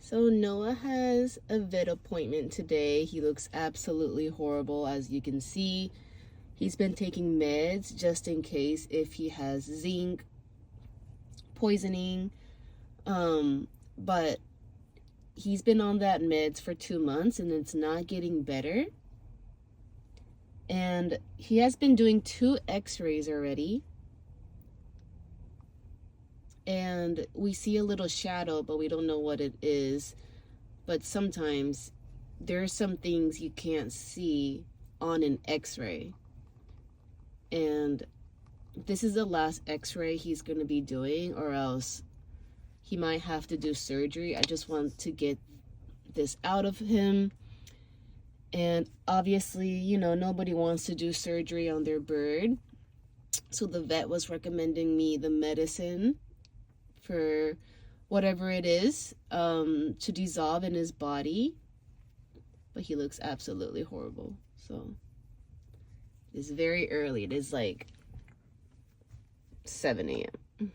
So Noah has a vet appointment today. He looks absolutely horrible, as you can see. He's been taking meds just in case if he has zinc poisoning. But he's been on that meds for 2 months and it's not getting better. And he has been doing 2 x-rays already. And we see a little shadow, but we don't know what it is. But sometimes there are some things you can't see on an x-ray. And this is the last x-ray he's going to be doing, or else he might have to do surgery. I just want to get this out of him. And obviously, you know, nobody wants to do surgery on their bird. So the vet was recommending me the medicine for whatever it is to dissolve in his body. But he looks absolutely horrible. So it's very early. It is like 7 a.m.